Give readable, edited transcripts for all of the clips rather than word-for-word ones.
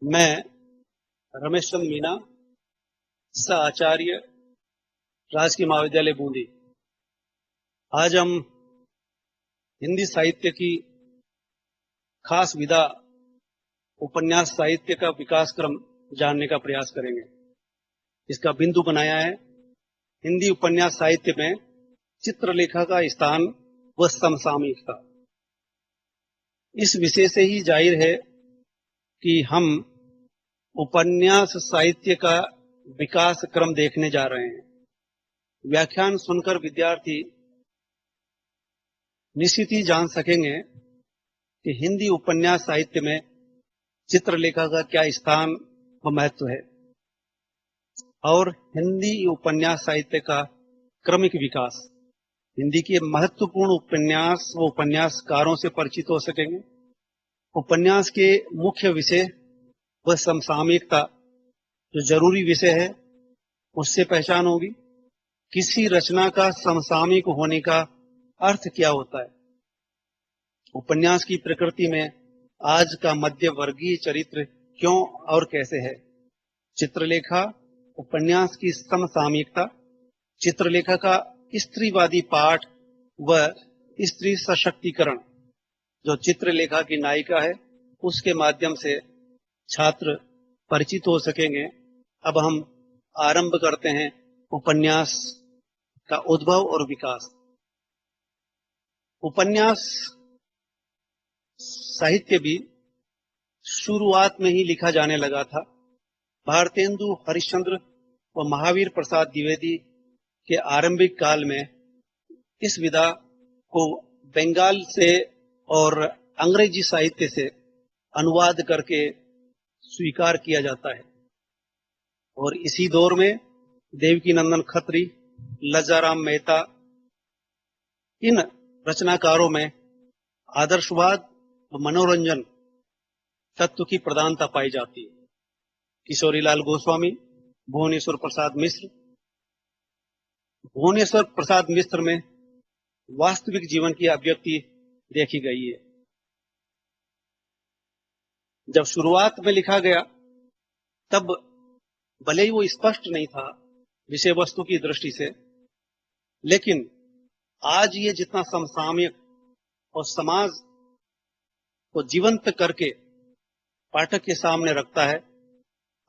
मैं रमेश चंद्र मीना, सह आचार्य, राजकीय महाविद्यालय बूंदी। आज हम हिंदी साहित्य की खास विधा उपन्यास साहित्य का विकास क्रम जानने का प्रयास करेंगे। इसका बिंदु बनाया है हिंदी उपन्यास साहित्य में चित्रलेखा का स्थान व समसामयिकता। इस विषय से ही जाहिर है कि हम उपन्यास साहित्य का विकास क्रम देखने जा रहे हैं। व्याख्यान सुनकर विद्यार्थी निश्चित ही जान सकेंगे कि हिंदी उपन्यास साहित्य में चित्रलेखा का क्या स्थान व महत्व है और हिंदी उपन्यास साहित्य का क्रमिक विकास। हिंदी के महत्वपूर्ण उपन्यास व उपन्यासकारों से परिचित हो सकेंगे। उपन्यास के मुख्य विषय व समसामयिकता जो जरूरी विषय है उससे पहचान होगी। किसी रचना का समसामयिक होने का अर्थ क्या होता है। उपन्यास की प्रकृति में आज का मध्य वर्गीय चरित्र क्यों और कैसे है। चित्रलेखा उपन्यास की समसामयिकता। चित्रलेखा का स्त्रीवादी पाठ व स्त्री सशक्तिकरण। जो चित्रलेखा की नायिका है उसके माध्यम से छात्र परिचित हो सकेंगे। अब हम आरंभ करते हैं उपन्यास का उद्भव और विकास। उपन्यास साहित्य भी शुरुआत में ही लिखा जाने लगा था। भारतेंदु हरिश्चंद्र व महावीर प्रसाद द्विवेदी के आरंभिक काल में इस विधा को बंगाल से और अंग्रेजी साहित्य से अनुवाद करके स्वीकार किया जाता है। और इसी दौर में देवकीनंदन खत्री, लज्जाराम मेहता, इन रचनाकारों में आदर्शवाद व मनोरंजन तत्व की प्रधानता पाई जाती है। किशोरीलाल गोस्वामी, भुवनेश्वर प्रसाद मिश्र। भुवनेश्वर प्रसाद मिश्र में वास्तविक जीवन की अभिव्यक्ति देखी गई है। जब शुरुआत में लिखा गया तब भले ही वो स्पष्ट नहीं था विषय वस्तु की दृष्टि से, लेकिन आज ये जितना समसामयिक और समाज को जीवंत करके पाठक के सामने रखता है,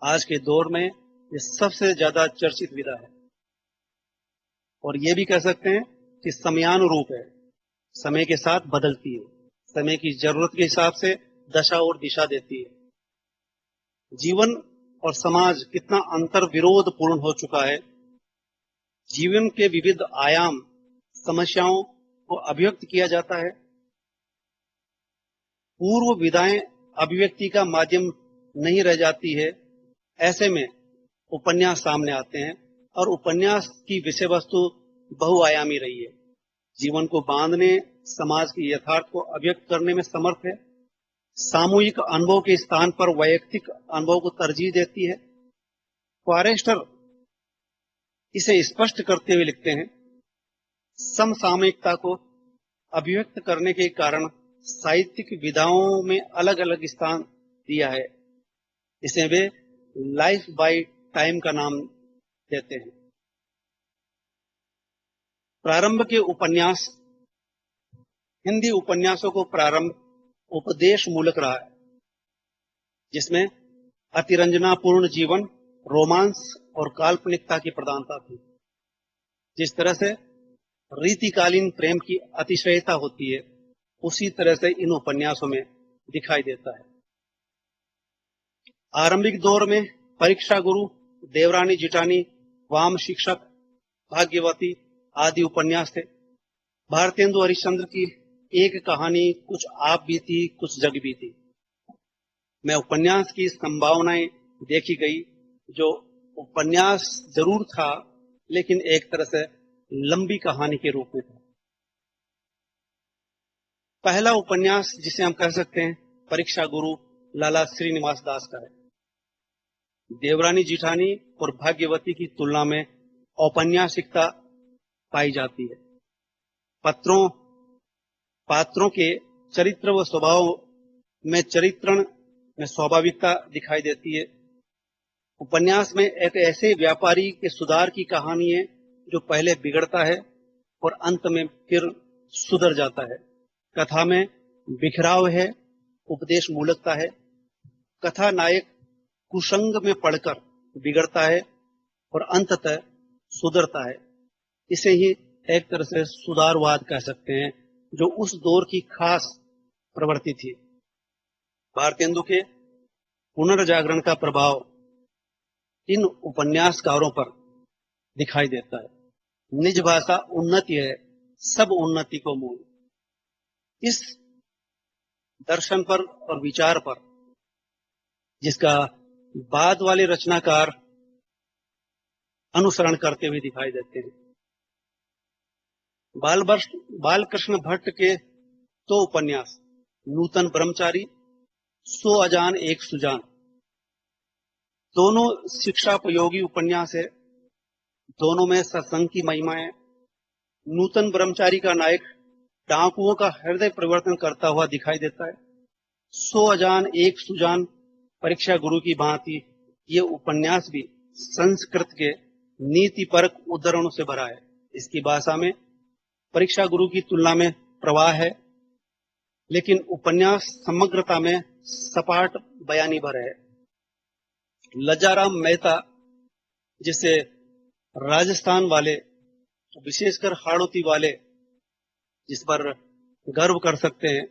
आज के दौर में ये सबसे ज्यादा चर्चित विधा है। और ये भी कह सकते हैं कि समयानुरूप है, समय के साथ बदलती है, समय की जरूरत के हिसाब से दशा और दिशा देती है। जीवन और समाज कितना अंतर विरोध पूर्ण हो चुका है। जीवन के विविध आयाम, समस्याओं को अभिव्यक्त किया जाता है। पूर्व विधाएं अभिव्यक्ति का माध्यम नहीं रह जाती है। ऐसे में उपन्यास सामने आते हैं और उपन्यास की विषय वस्तु बहुआयामी रही है। जीवन को बांधने, समाज के यथार्थ को अभिव्यक्त करने में समर्थ है। सामूहिक अनुभव के स्थान पर वैयक्तिक अनुभव को तरजीह देती है। फॉरेस्टर इसे स्पष्ट करते हुए लिखते हैं, समसामयिकता को अभिव्यक्त करने के कारण साहित्यिक विधाओं में अलग अलग स्थान दिया है। इसे वे लाइफ बाय टाइम का नाम देते हैं। प्रारंभ के उपन्यास। हिंदी उपन्यासों को प्रारंभ उपदेश मूलक रहा है, जिसमें अतिरंजनापूर्ण जीवन, रोमांस और काल्पनिकता की प्रधानता थी। जिस तरह से रीतिकालीन प्रेम की अतिशयता होती है, उसी तरह से इन उपन्यासों में दिखाई देता है। आरंभिक दौर में परीक्षा गुरु, देवरानी जिटानी, वाम शिक्षक, भाग्यवती आदि उपन्यास थे। भारतेंदु हरिश्चंद्र की एक कहानी कुछ आप बीती कुछ जग बीती में उपन्यास की संभावनाएं देखी गई। जो उपन्यास जरूर था, लेकिन एक तरह से लंबी कहानी के रूप में था। पहला उपन्यास जिसे हम कह सकते हैं परीक्षा गुरु लाला श्रीनिवास दास का है। देवरानी जिठानी और भाग्यवती की तुलना में औपन्यासिकता पाई जाती है। पात्रों के चरित्र व स्वभाव में चरित्रण में स्वाभाविकता दिखाई देती है। उपन्यास में एक ऐसे व्यापारी के सुधार की कहानी है जो पहले बिगड़ता है और अंत में फिर सुधर जाता है। कथा में बिखराव है, उपदेश मूलकता है। कथा नायक कुसंग में पड़कर बिगड़ता है और अंततः सुधरता है। इसे ही एक तरह से सुधारवाद कह सकते हैं, जो उस दौर की खास प्रवृत्ति थी। भारतेंदु के पुनर्जागरण का प्रभाव इन उपन्यासकारों पर दिखाई देता है। निज भाषा उन्नति है, सब उन्नति को मूल। इस दर्शन पर और विचार पर जिसका बाद वाले रचनाकार अनुसरण करते हुए दिखाई देते हैं। बालकृष्ण भट्ट के दो उपन्यास नूतन ब्रह्मचारी, सो अजान एक सुजान, दोनों शिक्षापयोगी उपन्यास है। दोनों में सत्संग की महिमा है। नूतन ब्रह्मचारी का नायक डाकुओं का हृदय परिवर्तन करता हुआ दिखाई देता है। सो अजान एक सुजान परीक्षा गुरु की भांति ये उपन्यास भी संस्कृत के नीतिपरक उद्धरणों से भरा है। इसकी भाषा में परीक्षा गुरु की तुलना में प्रवाह है, लेकिन उपन्यास समग्रता में सपाट बयानी भर है। लज्जाराम मेहता, जिसे राजस्थान वाले, विशेषकर हाड़ौती वाले जिस पर गर्व कर सकते हैं,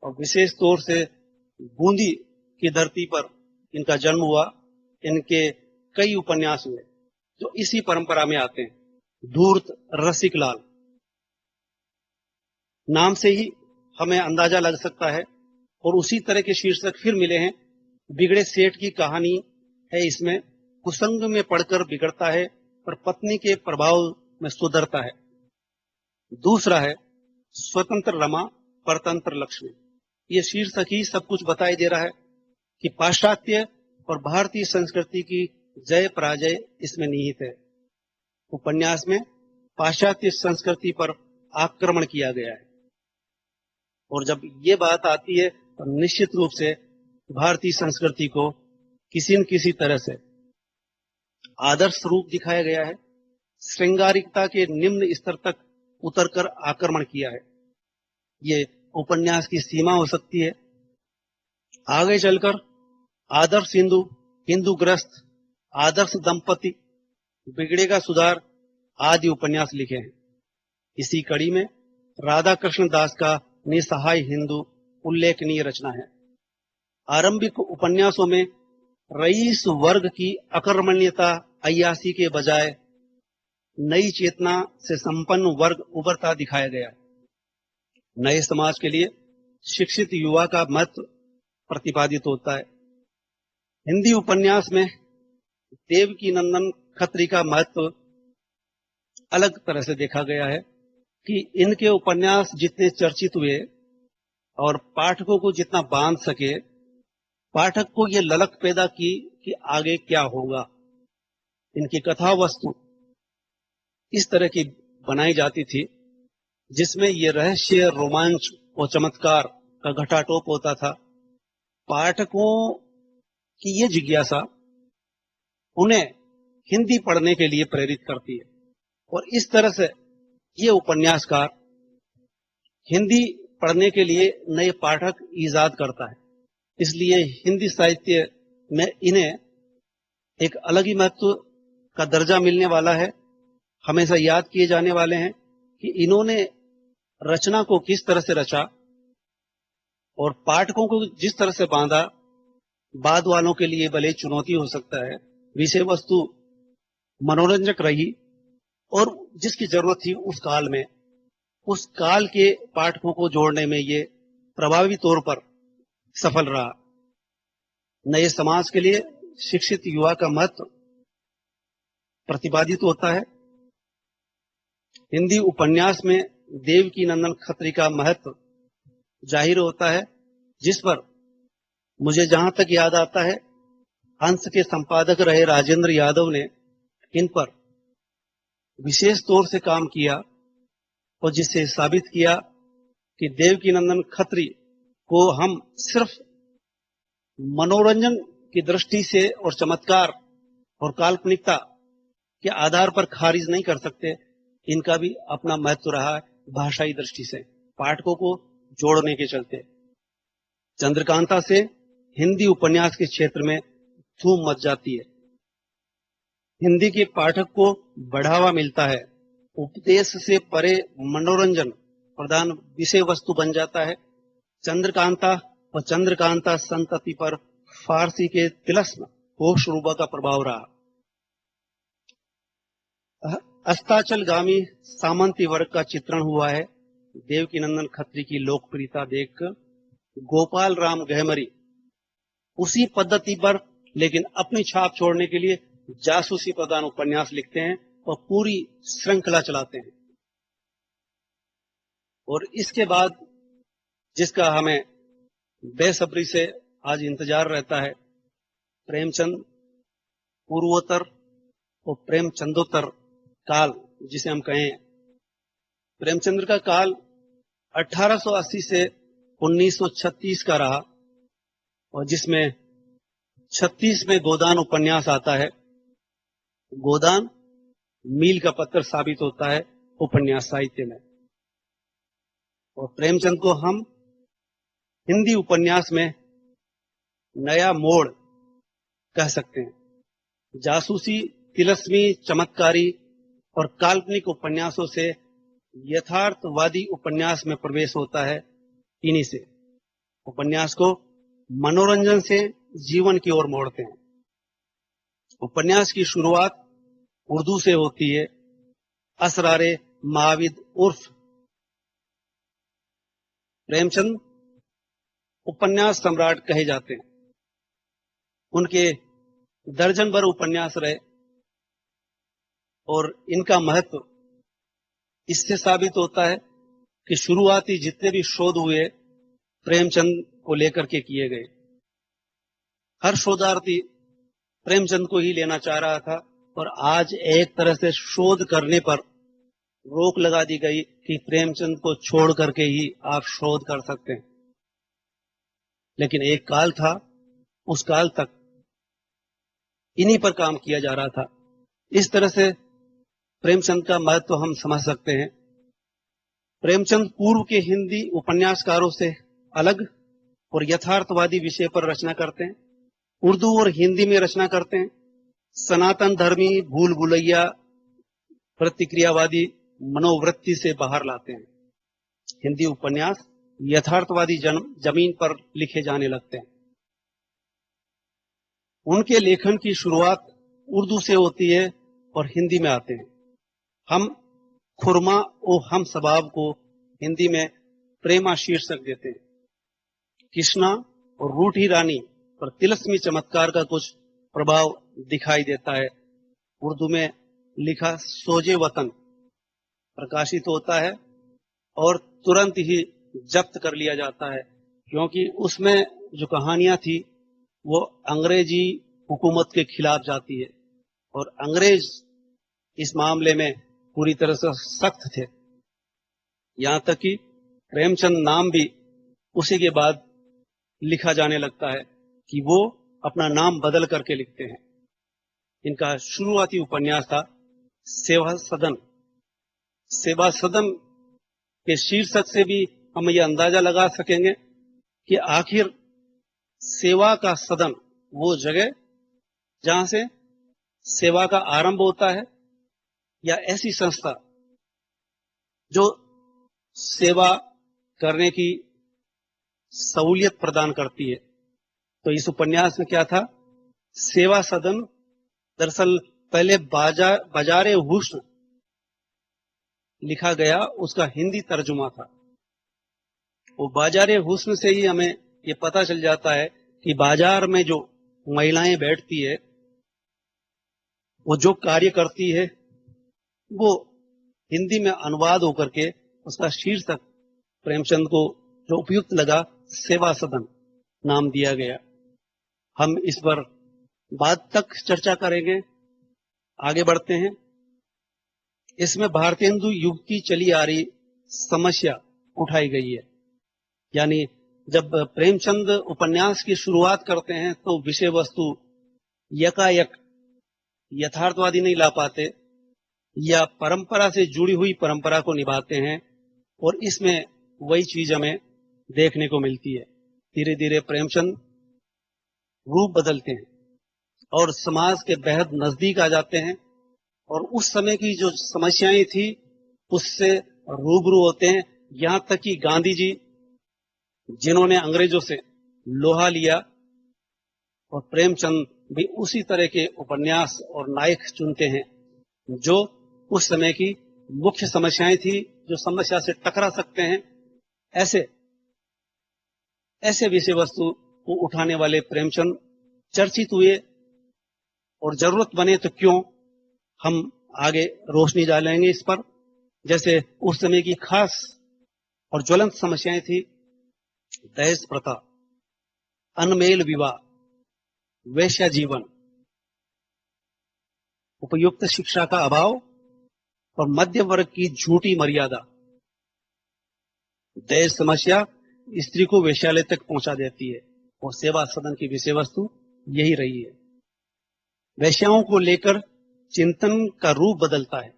और विशेष तौर से बूंदी की धरती पर इनका जन्म हुआ, इनके कई उपन्यास हुए जो इसी परंपरा में आते हैं। धूर्त रसिक लाल नाम से ही हमें अंदाजा लग सकता है, और उसी तरह के शीर्षक फिर मिले हैं। बिगड़े सेठ की कहानी है इसमें। कुसंग में पड़कर बिगड़ता है पर पत्नी के प्रभाव में सुधरता है। दूसरा है स्वतंत्र रमा परतंत्र लक्ष्मी। ये शीर्षक ही सब कुछ बताई दे रहा है कि पाश्चात्य और भारतीय संस्कृति की जय पराजय इसमें निहित है। उपन्यास में पाश्चात्य संस्कृति पर आक्रमण किया गया है, और जब ये बात आती है तो निश्चित रूप से भारतीय संस्कृति को किसी न किसी तरह से आदर्श रूप दिखाया गया है। श्रृंगारिकता के निम्न स्तर तक उतरकर आक्रमण किया है। ये उपन्यास की सीमा हो सकती है। आगे चलकर आदर्श हिंदू, हिंदूग्रस्त, आदर्श दंपति, बिगड़ेगा सुधार आदि उपन्यास लिखे हैं। इसी कड़ी में राधा कृष्ण दास का निसहाय हिंदू उल्लेखनीय रचना है। आरंभिक उपन्यासों में रईस वर्ग की अकर्मण्यता अय्यासी के बजाय नई चेतना से संपन्न वर्ग उभरता दिखाया गया। नए समाज के लिए शिक्षित युवा का महत्व प्रतिपादित होता है। हिंदी उपन्यास में देवकी नंदन खत्री का महत्व अलग तरह से देखा गया है कि इनके उपन्यास जितने चर्चित हुए और पाठकों को जितना बांध सके, पाठक को यह ललक पैदा की कि आगे क्या होगा। इनकी कथा वस्तु इस तरह की बनाई जाती थी जिसमें यह रहस्य, रोमांच और चमत्कार का घटाटोप होता था। पाठकों की यह जिज्ञासा उन्हें हिंदी पढ़ने के लिए प्रेरित करती है, और इस तरह से ये उपन्यासकार हिंदी पढ़ने के लिए नए पाठक ईजाद करता है। इसलिए हिंदी साहित्य में इन्हें एक अलग ही महत्व का दर्जा मिलने वाला है। हमेशा याद किए जाने वाले हैं कि इन्होंने रचना को किस तरह से रचा और पाठकों को जिस तरह से बांधा। बाद वालों के लिए भले चुनौती हो सकता है, विषय वस्तु मनोरंजक रही और जिसकी जरूरत थी उस काल में, उस काल के पाठकों को जोड़ने में ये प्रभावी तौर पर सफल रहा। नए समाज के लिए शिक्षित युवा का महत्व प्रतिपादित होता है। हिंदी उपन्यास में देवकी नंदन खत्री का महत्व जाहिर होता है, जिस पर मुझे जहां तक याद आता है हंस के संपादक रहे राजेंद्र यादव ने इन पर विशेष तौर से काम किया और जिससे साबित किया कि देवकी नंदन खत्री को हम सिर्फ मनोरंजन की दृष्टि से और चमत्कार और काल्पनिकता के आधार पर खारिज नहीं कर सकते। इनका भी अपना महत्व रहा है भाषाई दृष्टि से, पाठकों को जोड़ने के चलते। चंद्रकांता से हिंदी उपन्यास के क्षेत्र में धूम मच जाती है। हिंदी के पाठक को बढ़ावा मिलता है। उपदेश से परे मनोरंजन प्रधान विषय वस्तु बन जाता है। चंद्रकांता और चंद्रकांता संतति पर फारसी के तिलस्म होशरूबा का प्रभाव रहा। अस्ताचलगामी सामंती वर्ग का चित्रण हुआ है। देवकीनंदन खत्री की लोकप्रियता देखकर गोपाल राम गहमरी उसी पद्धति पर लेकिन अपनी छाप छोड़ने के लिए जासूसी प्रधान उपन्यास लिखते हैं और पूरी श्रृंखला चलाते हैं। और इसके बाद जिसका हमें बेसब्री से आज इंतजार रहता है, प्रेमचंद पूर्वोत्तर और प्रेमचंदोत्तर काल जिसे हम कहें। प्रेमचंद्र का काल 1880 से 1936 का रहा और जिसमें 36 में गोदान उपन्यास आता है। गोदान मील का पत्थर साबित होता है उपन्यास साहित्य में। और प्रेमचंद को हम हिंदी उपन्यास में नया मोड़ कह सकते हैं। जासूसी, तिलस्मी, चमत्कारी और काल्पनिक उपन्यासों से यथार्थवादी उपन्यास में प्रवेश होता है। इन्हीं से उपन्यास को मनोरंजन से जीवन की ओर मोड़ते हैं। उपन्यास की शुरुआत उर्दू से होती है। असरारे माविद उर्फ प्रेमचंद उपन्यास सम्राट कहे जाते हैं। उनके दर्जन भर उपन्यास रहे और इनका महत्व इससे साबित होता है कि शुरुआती जितने भी शोध हुए प्रेमचंद को लेकर के किए गए। हर शोधार्थी प्रेमचंद को ही लेना चाह रहा था और आज एक तरह से शोध करने पर रोक लगा दी गई कि प्रेमचंद को छोड़ करके ही आप शोध कर सकते हैं। लेकिन एक काल था, उस काल तक इन्हीं पर काम किया जा रहा था। इस तरह से प्रेमचंद का महत्व हम समझ सकते हैं। प्रेमचंद पूर्व के हिंदी उपन्यासकारों से अलग और यथार्थवादी विषय पर रचना करते हैं। उर्दू और हिंदी में रचना करते हैं। सनातन धर्मी भूल भुलैया प्रतिक्रियावादी मनोवृत्ति से बाहर लाते हैं। हिंदी उपन्यास यथार्थवादी जमीन पर लिखे जाने लगते हैं। उनके लेखन की शुरुआत उर्दू से होती है और हिंदी में आते हैं। हम खुरमा ओ हम सबाब को हिंदी में प्रेमा शीर्षक देते हैं। कृष्णा और रूठी रानी पर तिलस्मी चमत्कार का कुछ प्रभाव दिखाई देता है। उर्दू में लिखा सोजे वतन प्रकाशित होता है और तुरंत ही जब्त कर लिया जाता है, क्योंकि उसमें जो कहानियां थी वो अंग्रेजी हुकूमत के खिलाफ जाती है और अंग्रेज इस मामले में पूरी तरह से सख्त थे। यहां तक कि प्रेमचंद नाम भी उसी के बाद लिखा जाने लगता है कि वो अपना नाम बदल करके लिखते हैं। इनका शुरुआती उपन्यास था सेवा सदन। सेवा सदन के शीर्षक से भी हम ये अंदाजा लगा सकेंगे कि आखिर सेवा का सदन वो जगह जहां से सेवा का आरंभ होता है या ऐसी संस्था जो सेवा करने की सहूलियत प्रदान करती है। तो इस उपन्यास में क्या था, सेवा सदन दरअसल पहले बाजारे हुस्न लिखा गया, उसका हिंदी तर्जुमा था। वो बाजारे हुस्न से ही हमें ये पता चल जाता है कि बाजार में जो महिलाएं बैठती है, वो जो कार्य करती है, वो हिंदी में अनुवाद होकर के उसका शीर्षक प्रेमचंद को जो उपयुक्त लगा सेवा सदन नाम दिया गया। हम इस पर बाद तक चर्चा करेंगे। आगे बढ़ते हैं। इसमें भारतेंदु युग की चली आ रही समस्या उठाई गई है, यानी जब प्रेमचंद उपन्यास की शुरुआत करते हैं तो विषय वस्तु यकायक यथार्थवादी नहीं ला पाते या परंपरा से जुड़ी हुई परंपरा को निभाते हैं, और इसमें वही चीज हमें देखने को मिलती है। धीरे धीरे प्रेमचंद रूप बदलते हैं और समाज के बेहद नजदीक आ जाते हैं, और उस समय की जो समस्याएं थी उससे रूबरू होते हैं। यहां तक कि गांधी जी, जिन्होंने अंग्रेजों से लोहा लिया, और प्रेमचंद भी उसी तरह के उपन्यास और नायक चुनते हैं जो उस समय की मुख्य समस्याएं थी, जो समस्या से टकरा सकते हैं। ऐसे ऐसे विषय वस्तु को उठाने वाले प्रेमचंद चर्चित हुए, और जरूरत बने तो क्यों हम आगे रोशनी डालेंगे इस पर। जैसे उस समय की खास और ज्वलंत समस्याएं थी दहेज प्रथा, अनमेल विवाह, वैश्य जीवन, उपयुक्त शिक्षा का अभाव और मध्य वर्ग की झूठी मर्यादा। दहेज समस्या स्त्री को वेश्यालय तक पहुंचा देती है, और सेवा सदन की विषय वस्तु यही रही है। वैश्याओं को लेकर चिंतन का रूप बदलता है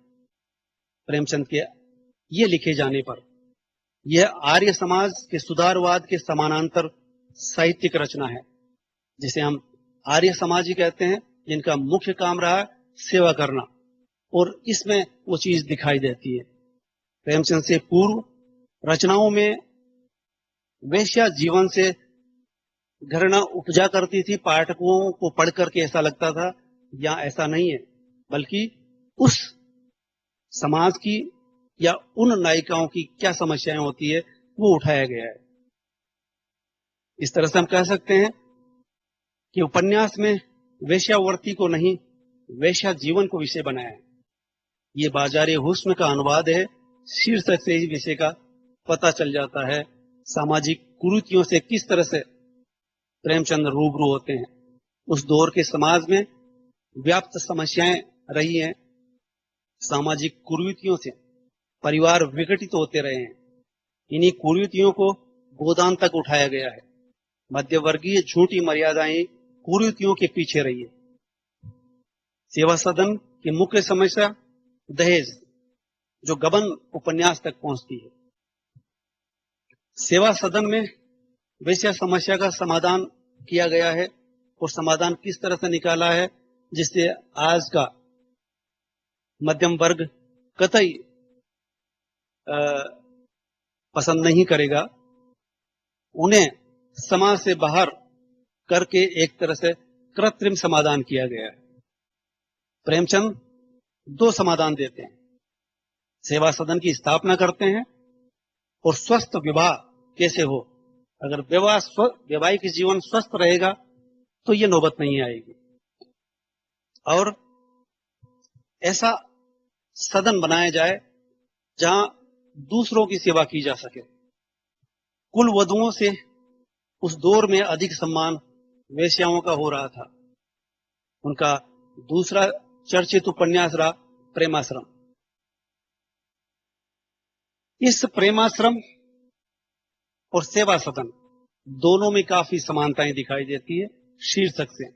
प्रेमचंद के ये लिखे जाने पर। यह आर्य समाज के सुधारवाद के समानांतर साहित्यिक रचना है, जिसे हम आर्य समाज ही कहते हैं, जिनका मुख्य काम रहा सेवा करना, और इसमें वो चीज दिखाई देती है। प्रेमचंद से पूर्व रचनाओं में वेश्या जीवन से घृणा उपजा करती थी। पाठकों को पढ़ करके ऐसा लगता था या ऐसा नहीं है, बल्कि उस समाज की या उन नायिकाओं की क्या समस्याएं होती है वो उठाया गया है। इस तरह से हम कह सकते हैं कि उपन्यास में वेश्यावर्ती को नहीं, वेश्या जीवन को विषय बनाया है। ये बाजारे हुस्न का अनुवाद है। शीर्षक से ही विषय का पता चल जाता है सामाजिक कुरीतियों से किस तरह से प्रेमचंद रूबरू होते हैं। उस दौर के समाज में व्याप्त समस्याएं रही हैं। सामाजिक कुरीतियों से परिवार विघटित होते रहे हैं। इन्हीं कुरीतियों को गोदान तक उठाया गया है। मध्यवर्गीय झूठी मर्यादाएं कुरीतियों के पीछे रही है। सेवा सदन की मुख्य समस्या दहेज, जो गबन उपन्यास तक पहुंचती है। सेवा सदन में वैश्य समस्या का समाधान किया गया है, और समाधान किस तरह से निकाला है जिससे आज का मध्यम वर्ग कतई पसंद नहीं करेगा। उन्हें समाज से बाहर करके एक तरह से कृत्रिम समाधान किया गया है। प्रेमचंद दो समाधान देते हैं। सेवा सदन की स्थापना करते हैं, और स्वस्थ विवाह कैसे हो। अगर वैवाहिक जीवन स्वस्थ रहेगा तो ये नौबत नहीं आएगी, और ऐसा सदन बनाया जाए जहां दूसरों की सेवा की जा सके। कुल वधुओं से उस दौर में अधिक सम्मान वेश्याओं का हो रहा था। उनका दूसरा चर्चित उपन्यास रहा प्रेमाश्रम। इस प्रेमाश्रम और सेवा सदन दोनों में काफी समानताएं दिखाई देती है शीर्षक से,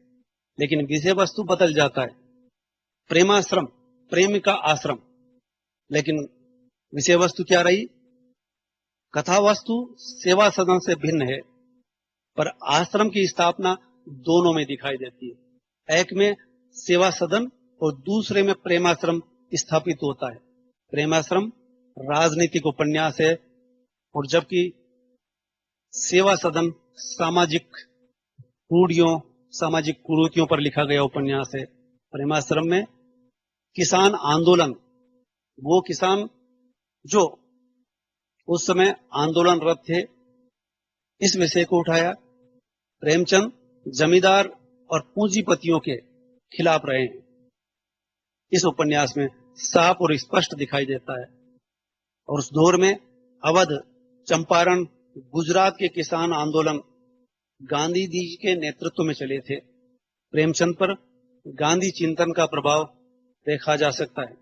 लेकिन विषय वस्तु बदल जाता है। प्रेमाश्रम प्रेम का आश्रम, लेकिन विषय वस्तु क्या रही। कथा वस्तु सेवा सदन से भिन्न है, पर आश्रम की स्थापना दोनों में दिखाई देती है। एक में सेवा सदन और दूसरे में प्रेमाश्रम स्थापित होता है। प्रेमाश्रम राजनीतिक उपन्यास है, और जबकि सेवा सदन सामाजिक रूढ़ियों, सामाजिक कुरीतियों पर लिखा गया उपन्यास है। प्रेमाश्रम में किसान आंदोलन, वो किसान जो उस समय आंदोलनरत थे, इस विषय को उठाया। प्रेमचंद जमींदार और पूंजीपतियों के खिलाफ रहे हैं। इस उपन्यास में साफ और स्पष्ट दिखाई देता है। और उस दौर में अवध, चंपारण, गुजरात के किसान आंदोलन गांधी जी के नेतृत्व में चले थे। प्रेमचंद पर गांधी चिंतन का प्रभाव देखा जा सकता है।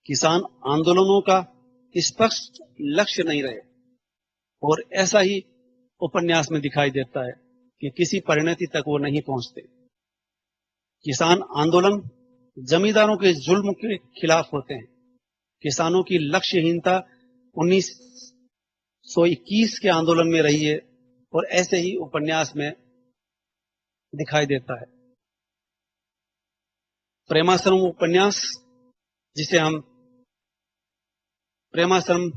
किसान आंदोलनों का स्पष्ट लक्ष्य नहीं रहे, और ऐसा ही उपन्यास में दिखाई देता है कि किसी परिणति तक वो नहीं पहुंचते। किसान आंदोलन जमींदारों के जुल्म के खिलाफ होते हैं। किसानों की लक्ष्यहीनता 1921 के आंदोलन में रही है और ऐसे ही उपन्यास में दिखाई देता है। प्रेमाश्रम उपन्यास, जिसे हम प्रेमाश्रम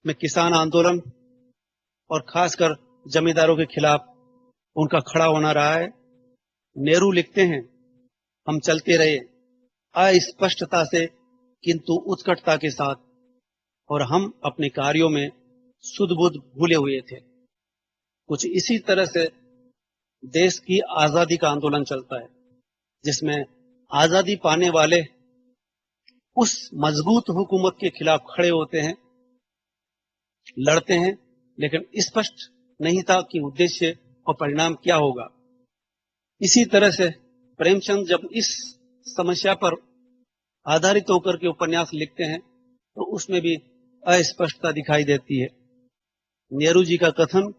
में किसान आंदोलन और खासकर जमींदारों के खिलाफ उनका खड़ा होना रहा है। नेहरू लिखते हैं, हम चलते रहे अस्पष्टता से किंतु उत्कटता के साथ, और हम अपने कार्यों में सुध बुध भूले हुए थे। कुछ इसी तरह से देश की आजादी का आंदोलन चलता है, जिसमें आजादी पाने वाले उस मजबूत हुकूमत के खिलाफ खड़े होते हैं, लड़ते हैं, लेकिन स्पष्ट नहीं था कि उद्देश्य और परिणाम क्या होगा। इसी तरह से प्रेमचंद जब इस समस्या पर आधारित होकर के उपन्यास लिखते हैं तो उसमें भी अस्पष्टता दिखाई देती है। नेहरू जी का कथन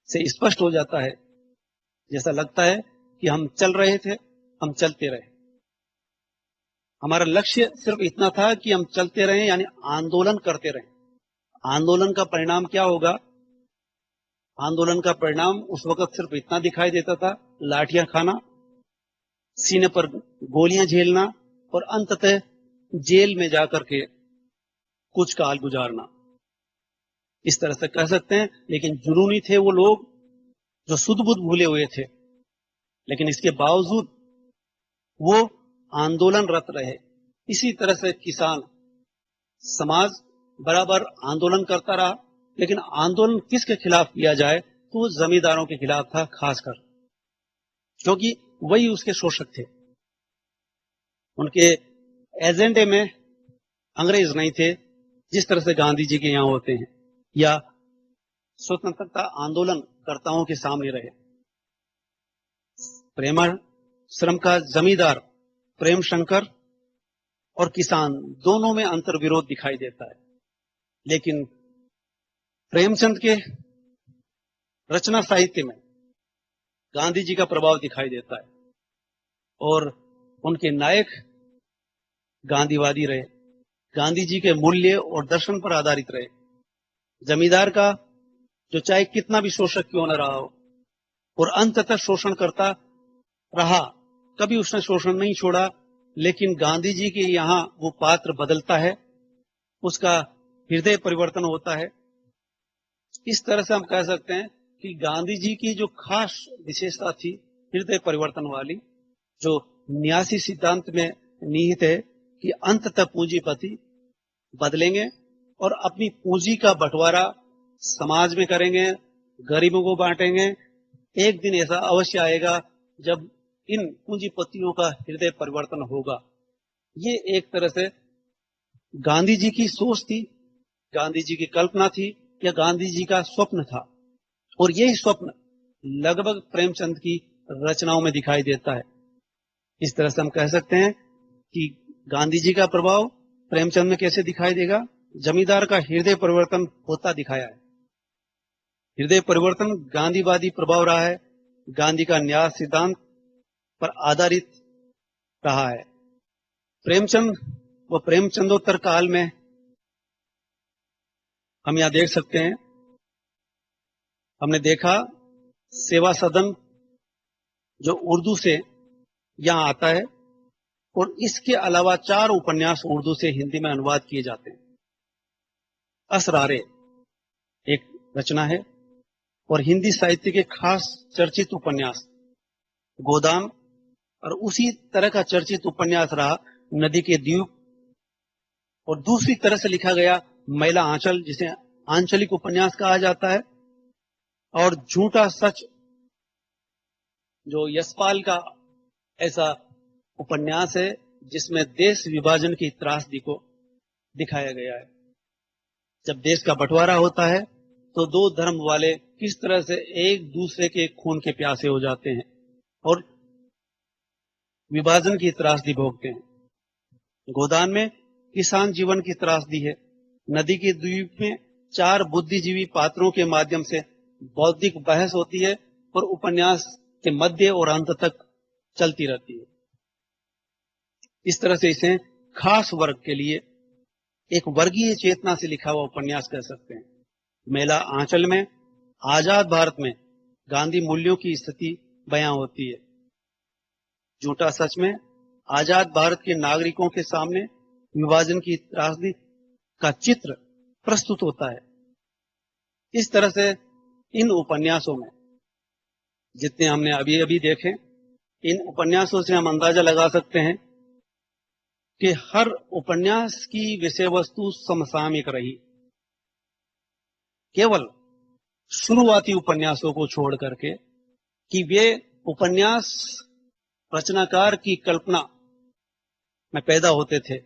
से स्पष्ट हो जाता है, जैसा लगता है कि हम चल रहे थे, हम चलते रहे। हमारा लक्ष्य सिर्फ इतना था कि हम चलते रहे, यानी आंदोलन करते रहे। आंदोलन का परिणाम क्या होगा? आंदोलन का परिणाम उस वक्त सिर्फ इतना दिखाई देता था, लाठियां खाना, सीने पर गोलियां झेलना और अंततः जेल में जाकर के कुछ काल गुजारना, इस तरह से कह सकते हैं। लेकिन जुनूनी थे वो लोग जो सुध बुध भूले हुए थे, लेकिन इसके बावजूद वो आंदोलनरत रहे। इसी तरह से किसान समाज बराबर आंदोलन करता रहा, लेकिन आंदोलन किसके खिलाफ किया जाए तो वो जमींदारों के खिलाफ था, खासकर क्योंकि वही उसके शोषक थे। उनके एजेंडे में अंग्रेज नहीं थे, जिस तरह से गांधी जी के यहां होते हैं या स्वतंत्रता आंदोलन कर्ताओं के सामने रहे। प्रेमाश्रम का जमींदार प्रेमशंकर और किसान दोनों में अंतर विरोध दिखाई देता है, लेकिन प्रेमचंद के रचना साहित्य में गांधी जी का प्रभाव दिखाई देता है और उनके नायक गांधीवादी रहे, गांधी जी के मूल्य और दर्शन पर आधारित रहे। जमींदार का जो चाहे कितना भी शोषक क्यों न रहा हो और अंततः शोषण करता रहा, कभी उसने शोषण नहीं छोड़ा, लेकिन गांधी जी के यहां वो पात्र बदलता है, उसका हृदय परिवर्तन होता है। इस तरह से हम कह सकते हैं कि गांधी जी की जो खास विशेषता थी हृदय परिवर्तन वाली, जो न्यासी सिद्धांत में निहित है कि अंततः पूंजीपति बदलेंगे और अपनी पूंजी का बंटवारा समाज में करेंगे, गरीबों को बांटेंगे। एक दिन ऐसा अवश्य आएगा जब इन पूंजीपतियों का हृदय परिवर्तन होगा। ये एक तरह से गांधी जी की सोच थी, गांधी जी की कल्पना थी या गांधी जी का स्वप्न था, और यही स्वप्न लगभग प्रेमचंद की रचनाओं में दिखाई देता है। इस तरह से हम कह सकते हैं कि गांधी जी का प्रभाव प्रेमचंद में कैसे दिखाई देगा। जमींदार का हृदय परिवर्तन होता दिखाया है। हृदय परिवर्तन गांधीवादी प्रभाव रहा है, गांधी का न्याय सिद्धांत पर आधारित रहा है। प्रेमचंद व प्रेमचंदोत्तर काल में हम यहां देख सकते हैं, हमने देखा सेवा सदन जो उर्दू से यहां आता है, और इसके अलावा 4 उपन्यास उर्दू से हिंदी में अनुवाद किए जाते हैं। असरारे एक रचना है और हिंदी साहित्य के खास चर्चित उपन्यास गोदान, और उसी तरह का चर्चित उपन्यास रहा नदी के द्वीप, और दूसरी तरह से लिखा गया मैला आंचल, जिसे आंचलिक उपन्यास कहा जाता है, और झूठा सच जो यशपाल का ऐसा उपन्यास है जिसमें देश विभाजन की त्रासदी को दिखाया गया है। जब देश का बंटवारा होता है तो दो धर्म वाले किस तरह से एक दूसरे के खून के प्यासे हो जाते हैं और विभाजन की त्रासदी भोगते हैं। गोदान में किसान जीवन की त्रासदी है। नदी के द्वीप में 4 बुद्धिजीवी पात्रों के माध्यम से बौद्धिक बहस होती है और उपन्यास के मध्य और अंत तक चलती रहती है। इस तरह से इसे खास वर्ग के लिए एक वर्गीय चेतना से लिखा हुआ उपन्यास कह सकते हैं। मेला आंचल में आजाद भारत में गांधी मूल्यों की स्थिति बयां होती है। झूठा सच में आजाद भारत के नागरिकों के सामने विभाजन की त्रासदी का चित्र प्रस्तुत होता है। इस तरह से इन उपन्यासों में जितने हमने अभी अभी देखे, इन उपन्यासों से हम अंदाजा लगा सकते हैं कि हर उपन्यास की विषय वस्तु समसामयिक रही। केवल शुरुआती उपन्यासों को छोड़ करके कि वे उपन्यास रचनाकार की कल्पना में पैदा होते थे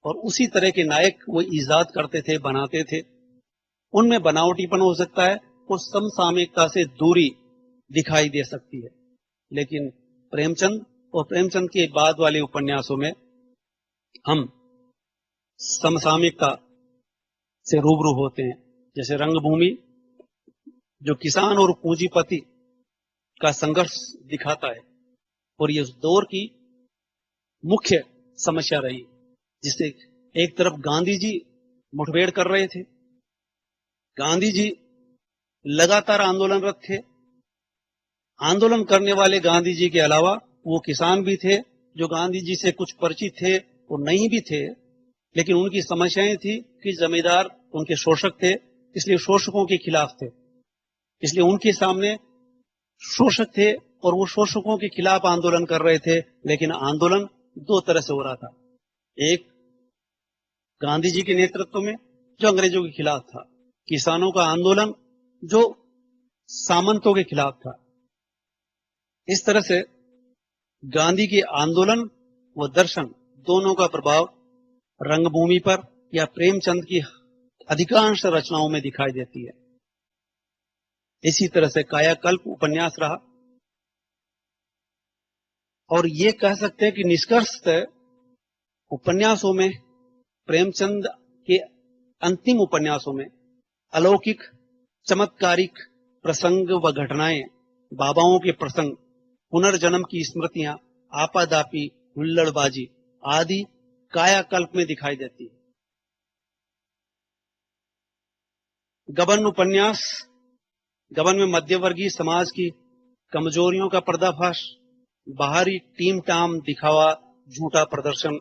और उसी तरह के नायक वो इजाद करते थे, बनाते थे। उनमें बनावटीपन हो सकता है और समसामयिकता से दूरी दिखाई दे सकती है। लेकिन प्रेमचंद और प्रेमचंद के बाद वाले उपन्यासों में हम समसामयिकता से रूबरू होते हैं। जैसे रंगभूमि, जो किसान और पूंजीपति का संघर्ष दिखाता है और ये उस दौर की मुख्य समस्या रही, जिससे एक तरफ गांधी जी मुठभेड़ कर रहे थे, गांधी जी लगातार आंदोलनरत थे। आंदोलन करने वाले गांधी जी के अलावा वो किसान भी थे जो गांधी जी से कुछ परिचित थे और नहीं भी थे, लेकिन उनकी समस्याएं थी कि जमींदार उनके शोषक थे, इसलिए शोषकों के खिलाफ थे। इसलिए उनके सामने शोषक थे और वो शोषकों के खिलाफ आंदोलन कर रहे थे। लेकिन आंदोलन दो तरह से हो रहा था, एक गांधी जी के नेतृत्व में जो अंग्रेजों के खिलाफ था, किसानों का आंदोलन जो सामंतों के खिलाफ था। इस तरह से गांधी के आंदोलन व दर्शन दोनों का प्रभाव रंगभूमि पर या प्रेमचंद की अधिकांश रचनाओं में दिखाई देती है। इसी तरह से कायाकल्प उपन्यास रहा और ये कह सकते हैं कि निष्कर्षतः उपन्यासों में, प्रेमचंद के अंतिम उपन्यासों में अलौकिक चमत्कारिक प्रसंग व घटनाएं, बाबाओं के प्रसंग, पुनर्जन्म की स्मृतियां, आपादापी, हुल्लड़बाजी आदि कायाकल्प में दिखाई देती है। गबन उपन्यास, गबन में मध्यवर्गीय समाज की कमजोरियों का पर्दाफाश, बाहरी टीम टाम दिखावा, झूठा प्रदर्शन,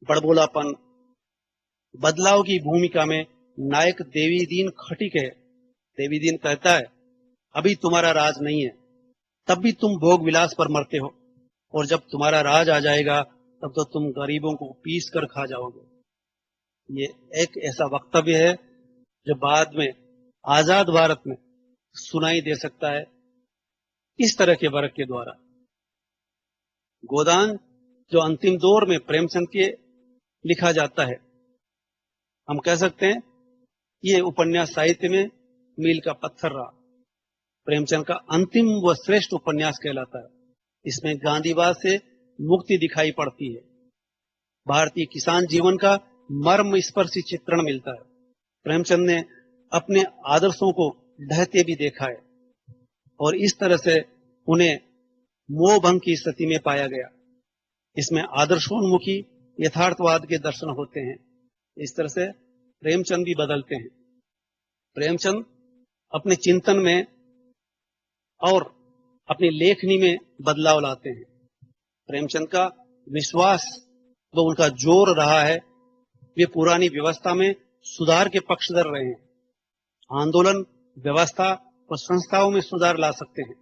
बड़बोलापन, बदलाव की भूमिका में नायक देवीदीन खटीक है। देवीदीन कहता है, अभी तुम्हारा राज नहीं है, तब भी तुम भोग विलास पर मरते हो, और जब तुम्हारा राज आ जाएगा तब तो तुम गरीबों को पीस कर खा जाओगे। ये एक ऐसा वक्तव्य है जो बाद में आजाद भारत में सुनाई दे सकता है इस तरह के वर्ग के द्वारा। गोदान जो अंतिम दौर में प्रेमचंद के लिखा जाता है, हम कह सकते हैं ये उपन्यास साहित्य में मील का पत्थर रहा। प्रेमचंद का अंतिम व श्रेष्ठ उपन्यास कहलाता है। इसमें गांधीवाद से मुक्ति दिखाई पड़ती है। भारतीय किसान जीवन का मर्म स्पर्शी चित्रण मिलता है। प्रेमचंद ने अपने आदर्शों को ढहते भी देखा है और इस तरह से उन्हें मोहभंग की स्थिति में पाया गया। इसमें आदर्शोन्मुखी यथार्थवाद के दर्शन होते हैं। इस तरह से प्रेमचंद भी बदलते हैं। प्रेमचंद अपने चिंतन में और अपनी लेखनी में बदलाव लाते हैं। प्रेमचंद का विश्वास जो उनका जोर रहा है, वे पुरानी व्यवस्था में सुधार के पक्षधर रहे हैं। आंदोलन, व्यवस्था और संस्थाओं में सुधार ला सकते हैं।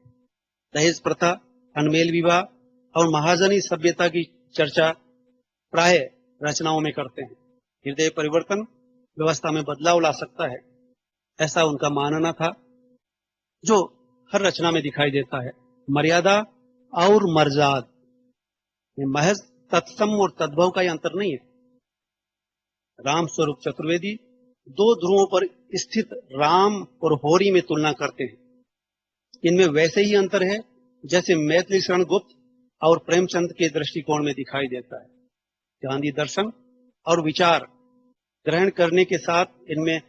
दहेज प्रथा, अनमेल विवाह और महाजनी सभ्यता की चर्चा प्राय रचनाओं में करते हैं। हृदय परिवर्तन व्यवस्था में बदलाव ला सकता है, ऐसा उनका मानना था, जो हर रचना में दिखाई देता है। मर्यादा और मर्जाद, ये महज तत्सम और तद्भव का ही अंतर नहीं है। राम स्वरूप चतुर्वेदी दो ध्रुवों पर स्थित राम और होरी में तुलना करते हैं। इनमें वैसे ही अंतर है जैसे मैथिली शरण गुप्त और प्रेमचंद के दृष्टिकोण में दिखाई देता है। गांधी दर्शन और विचार ग्रहण करने के साथ इनमें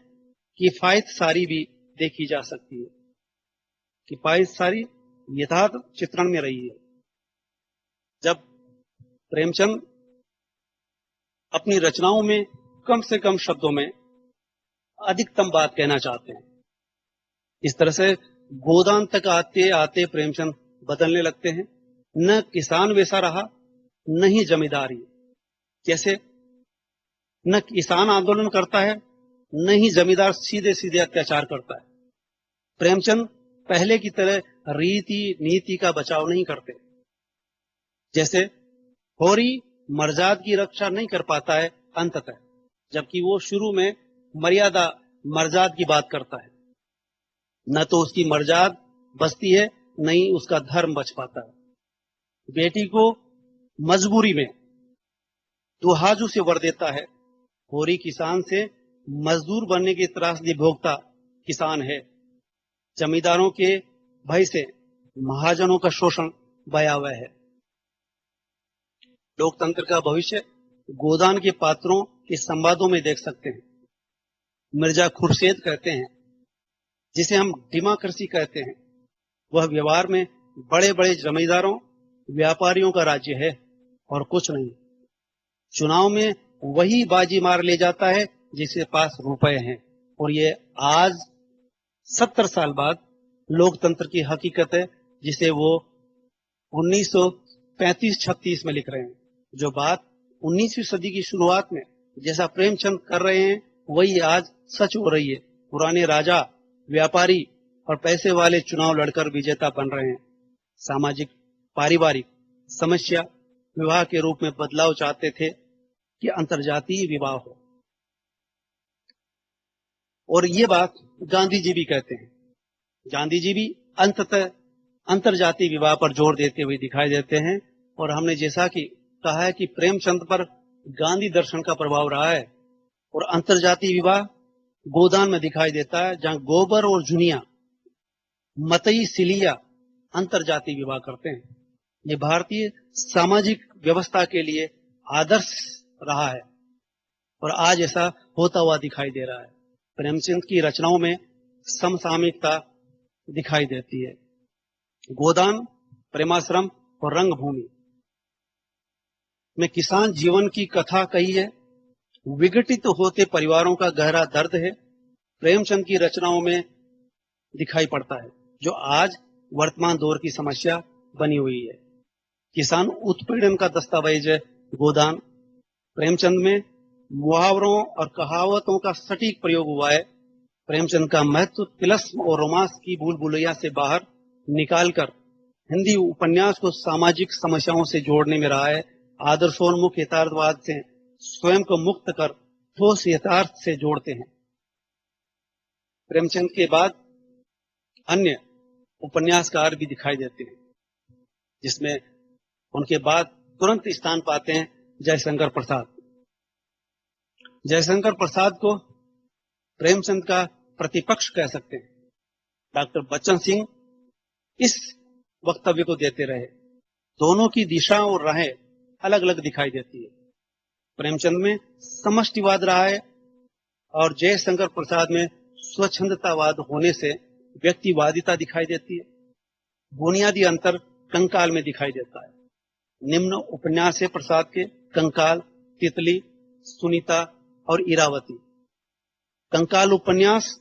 किफायत सारी भी देखी जा सकती है। कि पाई सारी यथार्थ चित्रण में रही है। जब प्रेमचंद अपनी रचनाओं में कम से कम शब्दों में अधिकतम बात कहना चाहते हैं, इस तरह से गोदान तक आते आते प्रेमचंद बदलने लगते हैं। न किसान वैसा रहा, न ही जमींदारी। जैसे न किसान आंदोलन करता है, न ही जमींदार सीधे सीधे अत्याचार करता है। प्रेमचंद पहले की तरह रीति नीति का बचाव नहीं करते। जैसे होरी मर्जाद की रक्षा नहीं कर पाता है अंततः, जबकि वो शुरू में मर्यादा मर्जाद की बात करता है। न तो उसकी मर्जाद बचती है, न ही उसका धर्म बच पाता है। बेटी को मजबूरी में दुहाजू से वर देता है। होरी किसान से मजदूर बनने की त्रासदी भोगता किसान है। जमींदारों के भय से महाजनों का शोषण भयावह है। लोकतंत्र का भविष्य गोदान के पात्रों के संवादों में देख सकते हैं। मिर्जा खुर्शीद कहते हैं, जिसे हम डेमोक्रेसी कहते हैं, वह व्यवहार में बड़े बड़े जमींदारों व्यापारियों का राज्य है और कुछ नहीं। चुनाव में वही बाजी मार ले जाता है जिसके पास रुपए हैं। और ये आज 70 साल बाद लोकतंत्र की हकीकत है, जिसे वो 1935-36 में लिख रहे हैं। जो बात 19वीं सदी की शुरुआत में जैसा प्रेमचंद कर रहे हैं, वही आज सच हो रही है। पुराने राजा, व्यापारी और पैसे वाले चुनाव लड़कर विजेता बन रहे हैं। सामाजिक पारिवारिक समस्या विवाह के रूप में बदलाव चाहते थे कि अंतर्जातीय विवाह हो। और ये बात गांधी जी भी कहते हैं। गांधी जी भी अंततः अंतर्जातीय विवाह पर जोर देते हुए दिखाई देते हैं। और हमने जैसा कि कहा है कि प्रेमचंद पर गांधी दर्शन का प्रभाव रहा है। और अंतर्जातीय विवाह गोदान में दिखाई देता है, जहां गोबर और जुनिया, मतई सिलिया अंतर्जातीय विवाह करते हैं। ये भारतीय सामाजिक व्यवस्था के लिए आदर्श रहा है और आज ऐसा होता हुआ दिखाई दे रहा है। प्रेमचंद की रचनाओं में समसामयिकता दिखाई देती है। गोदान, प्रेमाश्रम और रंगभूमि में किसान जीवन की कथा कही है। विघटित होते परिवारों का गहरा दर्द है, प्रेमचंद की रचनाओं में दिखाई पड़ता है, जो आज वर्तमान दौर की समस्या बनी हुई है। किसान उत्पीड़न का दस्तावेज है गोदान। प्रेमचंद में मुहावरों और कहावतों का सटीक प्रयोग हुआ है। प्रेमचंद का महत्व तिलस्म और रोमांस की भूल भुलैया से बाहर निकालकर हिंदी उपन्यास को सामाजिक समस्याओं से जोड़ने में रहा है। आदर्शोन्मुख यथार्थवाद से स्वयं को मुक्त कर ठोस यथार्थ से जोड़ते हैं। प्रेमचंद के बाद अन्य उपन्यासकार भी दिखाई देते हैं, जिसमें उनके बाद तुरंत स्थान पाते हैं जयशंकर प्रसाद। जयशंकर प्रसाद को प्रेमचंद का प्रतिपक्ष कह सकते हैं। डॉक्टर बच्चन सिंह इस वक्तव्य को देते रहे। दोनों की दिशा और राहें अलग अलग दिखाई देती है। प्रेमचंद में समष्टिवाद रहा है और जयशंकर प्रसाद में स्वच्छंदतावाद होने से व्यक्तिवादिता दिखाई देती है। बुनियादी अंतर कंकाल में दिखाई देता है। निम्न उपन्यास है प्रसाद के: कंकाल, तितली, सुनीता और इरावती। कंकाल उपन्यास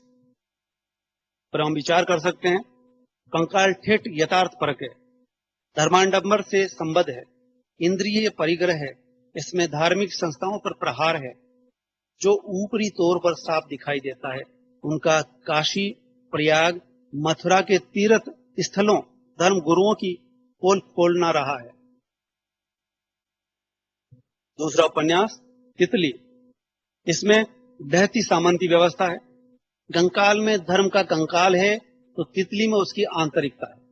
पर हम विचार कर सकते हैं। कंकाल ठेठ यथार्थ परक है, धर्मांडंबर से संबद्ध है, इंद्रिय परिग्रह है। इसमें धार्मिक संस्थाओं पर प्रहार है। जो ऊपरी तौर पर साफ दिखाई देता है, उनका काशी, प्रयाग, मथुरा के तीर्थ स्थलों, धर्म गुरुओं की पोल खोलना रहा है। दूसरा उपन्यास तितली, इसमें ढहती सामंती व्यवस्था है। कंकाल में धर्म का कंकाल है, तो तितली में उसकी आंतरिकता है।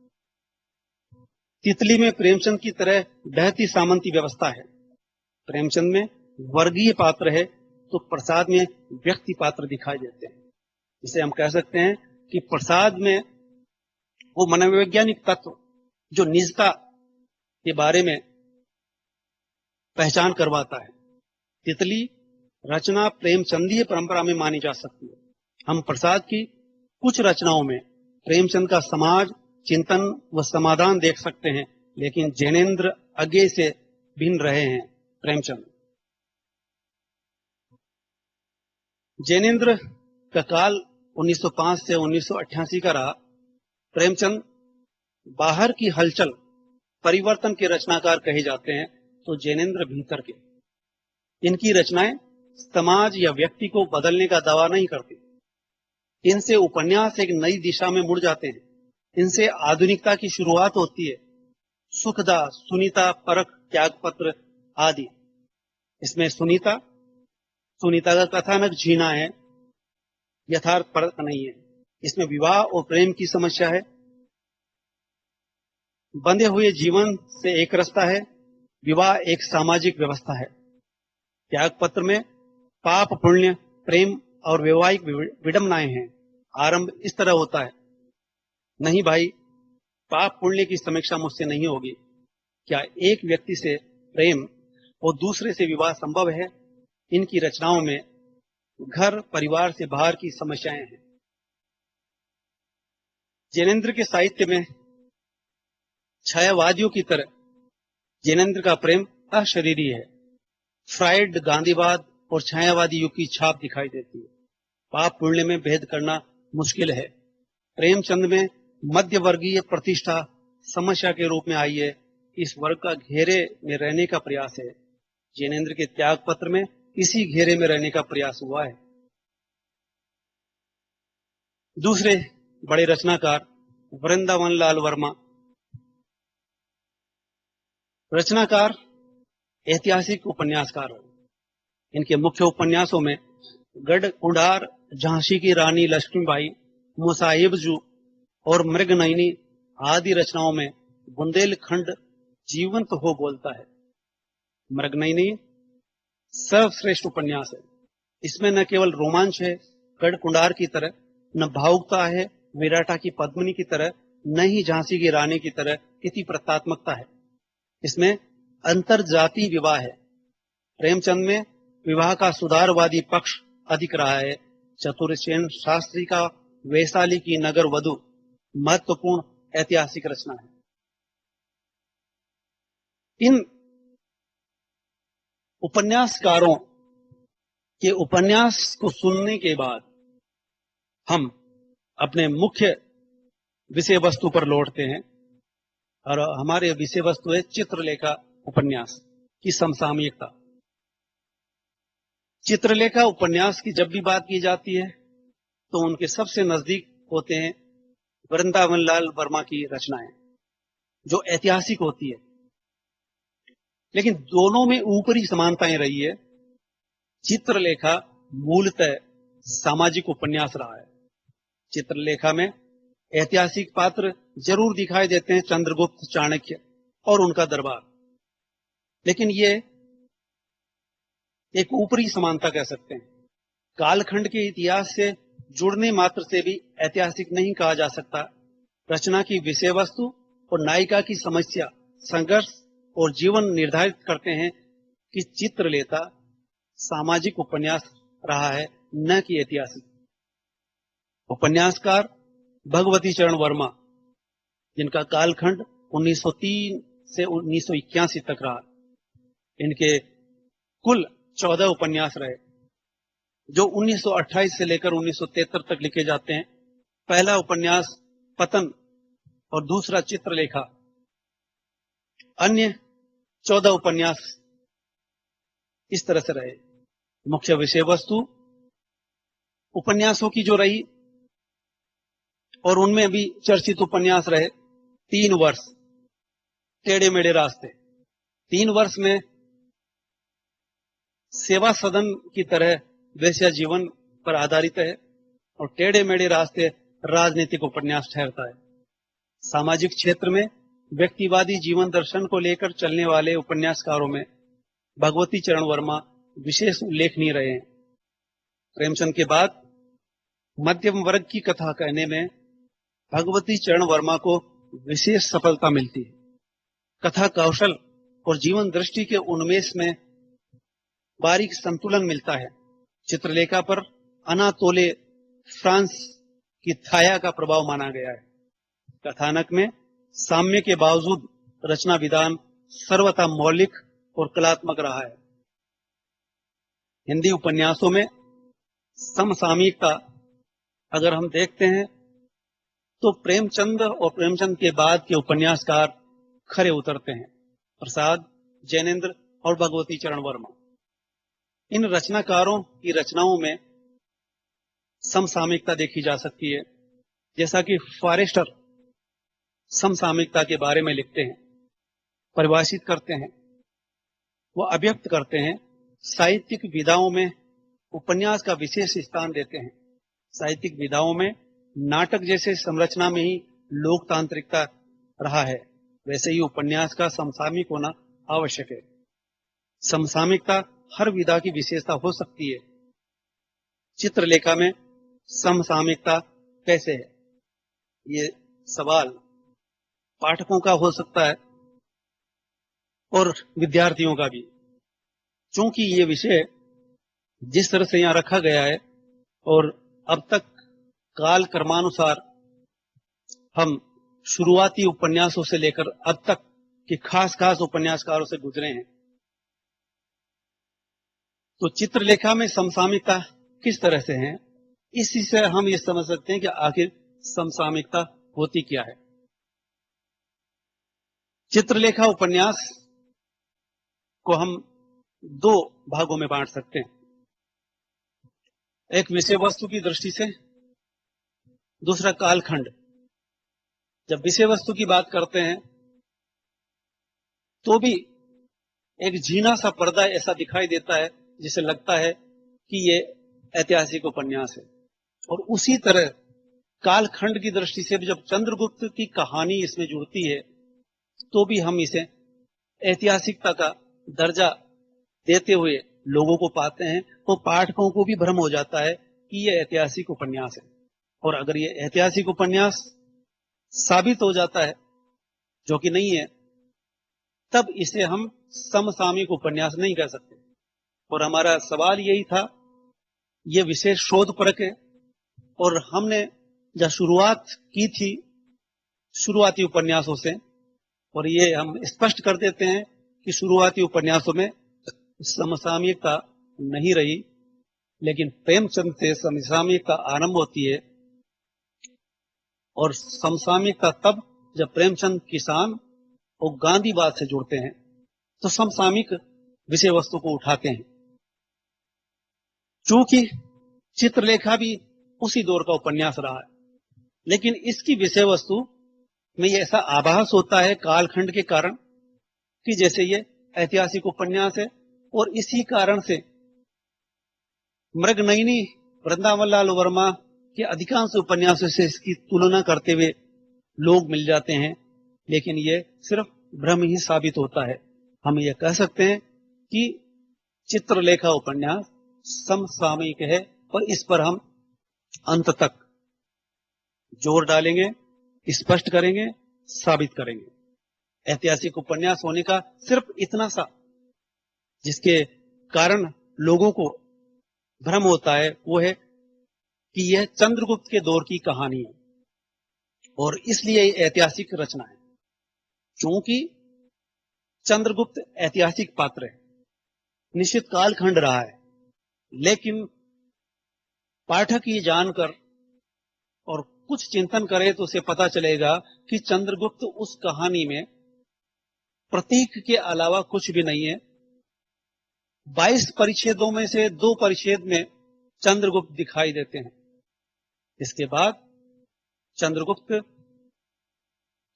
तितली में प्रेमचंद की तरह ढहती सामंती व्यवस्था है। प्रेमचंद में वर्गीय पात्र है, तो प्रसाद में व्यक्ति पात्र दिखाई देते हैं। इसे हम कह सकते हैं कि प्रसाद में वो मनोवैज्ञानिक तत्व जो निजता के बारे में पहचान करवाता है। तितली रचना प्रेमचंदीय परंपरा में मानी जा सकती है। हम प्रसाद की कुछ रचनाओं में प्रेमचंद का समाज चिंतन व समाधान देख सकते हैं, लेकिन जैनेन्द्र आगे से भिन्न रहे हैं। प्रेमचंद जैनेन्द्र का काल 1905 से 1988 का रहा। प्रेमचंद बाहर की हलचल परिवर्तन के रचनाकार कहे जाते हैं, तो जैनेन्द्र भीतर के। इनकी रचनाएं समाज या व्यक्ति को बदलने का दावा नहीं करती। इनसे उपन्यास एक नई दिशा में मुड़ जाते हैं। इनसे आधुनिकता की शुरुआत होती है। सुखदा, सुनीता, परख, त्यागपत्र आदि। इसमें सुनीता का कथानक झीना है, यथार्थ परख नहीं है। इसमें विवाह और प्रेम की समस्या है। बंधे हुए जीवन से एक रास्ता है। विवाह एक सामाजिक व्यवस्था है। त्यागपत्र में पाप, पुण्य, प्रेम और वैवाहिक विडंबनाएं हैं। आरंभ इस तरह होता है, नहीं भाई, पाप पुण्य की समीक्षा मुझसे नहीं होगी। क्या एक व्यक्ति से प्रेम और दूसरे से विवाह संभव है? इनकी रचनाओं में घर परिवार से बाहर की समस्याएं हैं। जैनेन्द्र के साहित्य में छायावादियों की तरह जैनेन्द्र का प्रेम अशरीरी है। फ्राइड, गांधीवाद और छायावादी युग की छाप दिखाई देती है। पाप पुण्य में भेद करना मुश्किल है। प्रेमचंद में मध्य वर्गीय प्रतिष्ठा समस्या के रूप में आई है। इस वर्ग का घेरे में रहने का प्रयास है। जैनेन्द्र के त्यागपत्र में इसी घेरे में रहने का प्रयास हुआ है। दूसरे बड़े रचनाकार वृंदावन लाल वर्मा। रचनाकार ऐतिहासिक उपन्यासकार है। इनके मुख्य उपन्यासों में गढ़कुंडार, झांसी की रानी लक्ष्मीबाई, मुसाहिबजू और मृगनयनी आदि रचनाओं में बुंदेलखंड जीवंत हो बोलता है। मृगनयनी सर्वश्रेष्ठ उपन्यास है। इसमें न केवल रोमांच है गढ़कुंडार की तरह, न भावुकता है विराटा की पद्मिनी की तरह, न ही झांसी की रानी की तरह इति प्रतात्मकता है। इसमें अंतरजातीय विवाह है। प्रेमचंद में विवाह का सुधारवादी पक्ष अधिक रहा है। चतुरसेन शास्त्री का वैशाली की नगर वधु महत्वपूर्ण ऐतिहासिक रचना है। इन उपन्यासकारों के उपन्यास को सुनने के बाद हम अपने मुख्य विषय वस्तु पर लौटते हैं, और हमारे विषय वस्तु है चित्रलेखा उपन्यास की समसामयिकता। चित्रलेखा उपन्यास की जब भी बात की जाती है तो उनके सबसे नजदीक होते हैं वृंदावन लाल वर्मा की रचनाएं, जो ऐतिहासिक होती है। लेकिन दोनों में ऊपरी समानताएं रही है। चित्रलेखा मूलतः सामाजिक उपन्यास रहा है। चित्रलेखा में ऐतिहासिक पात्र जरूर दिखाई देते हैं, चंद्रगुप्त, चाणक्य और उनका दरबार, लेकिन ये एक ऊपरी समानता कह सकते हैं। कालखंड के इतिहास से जुड़ने मात्र से भी ऐतिहासिक नहीं कहा जा सकता। रचना की विषय वस्तु और नायिका की समस्या, संघर्ष और जीवन निर्धारित करते हैं कि चित्रलेखा सामाजिक उपन्यास रहा है, न कि ऐतिहासिक। उपन्यासकार भगवती चरण वर्मा, जिनका कालखंड 1903 से 1981 तक रहा। इनके कुल 14 उपन्यास रहे, जो 1928 से लेकर 1973 तक लिखे जाते हैं। पहला उपन्यास पतन और दूसरा चित्रलेखा। अन्य 14 उपन्यास इस तरह से रहे। मुख्य विषय वस्तु उपन्यासों की जो रही, और उनमें भी चर्चित उपन्यास रहे 3 वर्ष, टेढ़े मेढ़े रास्ते। 3 वर्ष में सेवा सदन की तरह वैश्य जीवन पर आधारित है, और टेढ़े मेढ़े रास्ते राजनीतिक उपन्यास ठहरता है। सामाजिक क्षेत्र में व्यक्तिवादी जीवन दर्शन को लेकर चलने वाले उपन्यासकारों में भगवती चरण वर्मा विशेष उल्लेखनीय रहे हैं। प्रेमचंद के बाद मध्यम वर्ग की कथा कहने में भगवती चरण वर्मा को विशेष सफलता मिलती है। कथा कौशल और जीवन दृष्टि के उन्मेष में बारीक संतुलन मिलता है। चित्रलेखा पर अनातोले फ्रांस की छाया का प्रभाव माना गया है। कथानक में साम्य के बावजूद रचना विधान सर्वथा मौलिक और कलात्मक रहा है। हिंदी उपन्यासों में समसामयिकता अगर हम देखते हैं तो प्रेमचंद और प्रेमचंद के बाद के उपन्यासकार खरे उतरते हैं, प्रसाद, जैनेन्द्र और भगवती चरण वर्मा। इन रचनाकारों की रचनाओं में समसामयिकता देखी जा सकती है। जैसा कि फॉरेस्टर समसामयिकता के बारे में लिखते हैं, परिभाषित करते हैं, वो अभिव्यक्त करते हैं। साहित्यिक विधाओं में उपन्यास का विशेष स्थान देते हैं। साहित्यिक विधाओं में नाटक जैसे संरचना में ही लोकतांत्रिकता रहा है, वैसे ही उपन्यास का समसामयिक होना आवश्यक है। समसामयिकता हर विधा की विशेषता हो सकती है। चित्रलेखा में समसामयिकता कैसे है, ये सवाल पाठकों का हो सकता है और विद्यार्थियों का भी, क्योंकि ये विषय जिस तरह से यहाँ रखा गया है और अब तक काल क्रमानुसार हम शुरुआती उपन्यासों से लेकर अब तक के खास उपन्यासकारों से गुजरे हैं, तो चित्रलेखा में समसामयिकता किस तरह से है, इसी से हम ये समझ सकते हैं कि आखिर समसामयिकता होती क्या है। चित्रलेखा उपन्यास को हम दो भागों में बांट सकते हैं, एक विषय वस्तु की दृष्टि से, दूसरा कालखंड। जब विषय वस्तु की बात करते हैं तो भी एक झीना सा पर्दा ऐसा दिखाई देता है जिसे लगता है कि ये ऐतिहासिक उपन्यास है। और उसी तरह कालखंड की दृष्टि से भी जब चंद्रगुप्त की कहानी इसमें जुड़ती है तो भी हम इसे ऐतिहासिकता का दर्जा देते हुए लोगों को पाते हैं, तो पाठकों को भी भ्रम हो जाता है कि यह ऐतिहासिक उपन्यास है। और अगर ये ऐतिहासिक उपन्यास साबित हो जाता है, जो कि नहीं है, तब इसे हम समसामयिक उपन्यास नहीं कह सकते। और हमारा सवाल यही था, ये विशेष शोध परक है और हमने जब शुरुआत की थी शुरुआती उपन्यासों से, और ये हम स्पष्ट कर देते हैं कि शुरुआती उपन्यासों में समसामयिकता नहीं रही, लेकिन प्रेमचंद से समसामयिकता आरंभ होती है। और समसामयिकता तब जब प्रेमचंद किसान और गांधीवाद से जुड़ते हैं तो समसामयिक विषय वस्तु को उठाते हैं। चूंकि चित्रलेखा भी उसी दौर का उपन्यास रहा है, लेकिन इसकी विषय वस्तु में ये ऐसा आभास होता है कालखंड के कारण कि जैसे ये ऐतिहासिक उपन्यास है। और इसी कारण से मृगनयनी वृंदावन लाल वर्मा के अधिकांश उपन्यासों से इसकी तुलना करते हुए लोग मिल जाते हैं, लेकिन ये सिर्फ भ्रम ही साबित होता है। हम ये कह सकते हैं कि चित्रलेखा उपन्यास समसामयिक है और इस पर हम अंत तक जोर डालेंगे, स्पष्ट करेंगे, साबित करेंगे। ऐतिहासिक उपन्यास होने का सिर्फ इतना सा जिसके कारण लोगों को भ्रम होता है वो है कि यह चंद्रगुप्त के दौर की कहानी है और इसलिए ऐतिहासिक रचना है। क्योंकि चंद्रगुप्त ऐतिहासिक पात्र है, निश्चित कालखंड रहा है, लेकिन पाठक ये जानकर और कुछ चिंतन करे तो उसे पता चलेगा कि चंद्रगुप्त उस कहानी में प्रतीक के अलावा कुछ भी नहीं है। 22 परिच्छेदों में से 2 परिच्छेद में चंद्रगुप्त दिखाई देते हैं। इसके बाद चंद्रगुप्त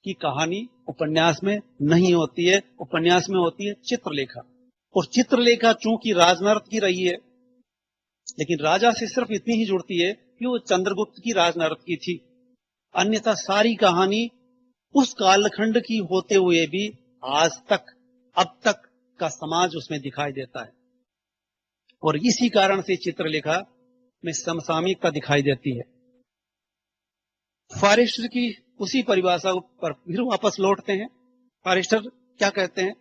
की कहानी उपन्यास में नहीं होती है, उपन्यास में होती है चित्रलेखा। और चित्रलेखा चूंकि राजनर्त की रही है, लेकिन राजा से सिर्फ इतनी ही जुड़ती है कि वो चंद्रगुप्त की राजनर्त की थी, अन्यथा सारी कहानी उस कालखंड की होते हुए भी आज तक अब तक का समाज उसमें दिखाई देता है। और इसी कारण से चित्रलेखा में समसामयिकता दिखाई देती है। फॉरेस्टर की उसी परिभाषा पर फिर वापस लौटते हैं। फॉरेस्टर क्या कहते हैं?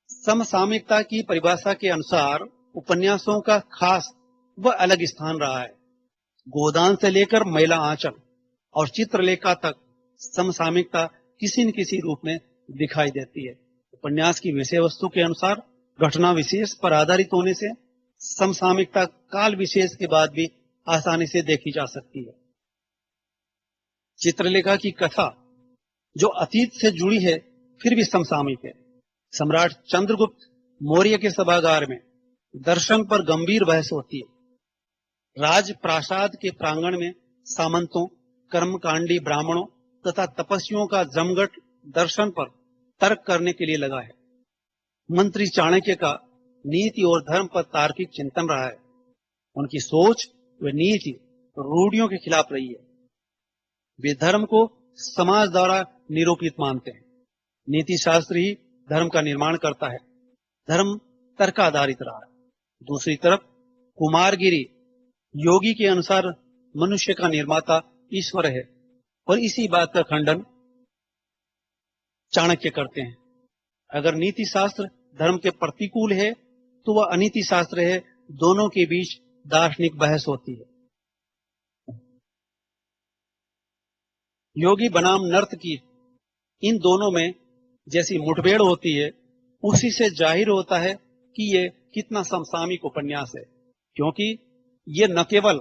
समसामयिकता की परिभाषा के अनुसार उपन्यासों का खास व अलग स्थान रहा है। गोदान से लेकर महिला आंचल और चित्रलेखा तक समसामयिकता किसी न किसी रूप में दिखाई देती है। उपन्यास की विषय वस्तु के अनुसार घटना विशेष पर आधारित होने से समसामयिकता काल विशेष के बाद भी आसानी से देखी जा सकती है। चित्रलेखा की कथा जो अतीत से जुड़ी है फिर भी समसामयिक है। सम्राट चंद्रगुप्त मौर्य के सभागार में दर्शन पर गंभीर बहस होती है। राज प्रासाद के प्रांगण में सामंतों, कर्मकांडी ब्राह्मणों तथा तपस्वियों का जमघट दर्शन पर तर्क करने के लिए लगा है। मंत्री चाणक्य का नीति और धर्म पर तार्किक चिंतन रहा है। उनकी सोच व नीति रूढ़ियों के खिलाफ रही है। वे धर्म को समाज द्वारा निरूपित मानते हैं। नीति शास्त्र ही धर्म का निर्माण करता है। धर्म तर्क आधारित रहा है। दूसरी तरफ कुमारगिरी योगी के अनुसार मनुष्य का निर्माता ईश्वर है और इसी बात का खंडन चाणक्य करते हैं। अगर नीति शास्त्र धर्म के प्रतिकूल है तो वह अनीति शास्त्र है। दोनों के बीच दार्शनिक बहस होती है। योगी बनाम नर्तकी, इन दोनों में जैसी मुठभेड़ होती है उसी से जाहिर होता है कि ये कितना समसामयिक उपन्यास है, क्योंकि ये न केवल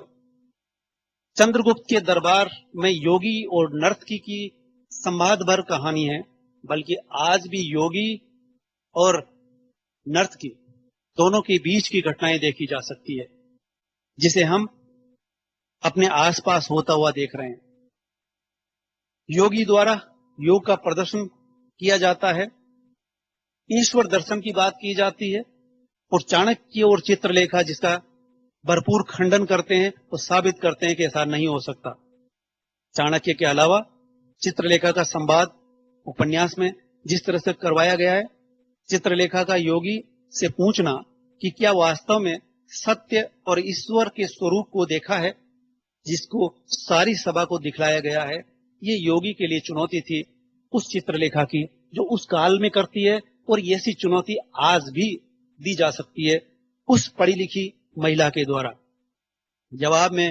चंद्रगुप्त के दरबार में योगी और नर्तकी की संवाद भर कहानी है, बल्कि आज भी योगी और नर्तकी दोनों के बीच की घटनाएं देखी जा सकती है, जिसे हम अपने आसपास होता हुआ देख रहे हैं। योगी द्वारा योग का प्रदर्शन किया जाता है, ईश्वर दर्शन की बात की जाती है, और चाणक्य और चित्रलेखा जिसका भरपूर खंडन करते हैं तो साबित करते हैं कि ऐसा नहीं हो सकता। चाणक्य के अलावा चित्रलेखा का संवाद उपन्यास में जिस तरह से करवाया गया है, चित्रलेखा का योगी से पूछना कि क्या वास्तव में सत्य और ईश्वर के स्वरूप को देखा है, जिसको सारी सभा को दिखलाया गया है, ये योगी के लिए चुनौती थी उस चित्रलेखा की जो उस काल में करती है, और ऐसी चुनौती आज भी दी जा सकती है उस पढ़ी लिखी महिला के द्वारा। जवाब में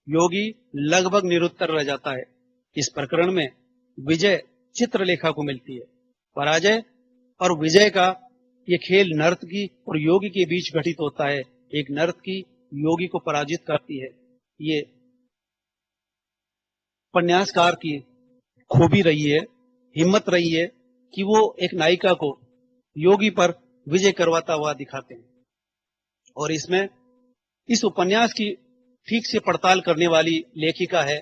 योगी लगभग निरुत्तर रह जाता है। इस प्रकरण में विजय चित्रलेखा को मिलती है। पराजय और विजय का ये खेल नर्तकी और योगी के बीच घटित होता है। एक नर्तकी योगी को पराजित करती है। ये उपन्यासकार की खूबी रही है, हिम्मत रही है कि वो एक नायिका को योगी पर विजय करवाता हुआ दिखाते हैं। और इसमें इस उपन्यास की ठीक से पड़ताल करने वाली लेखिका है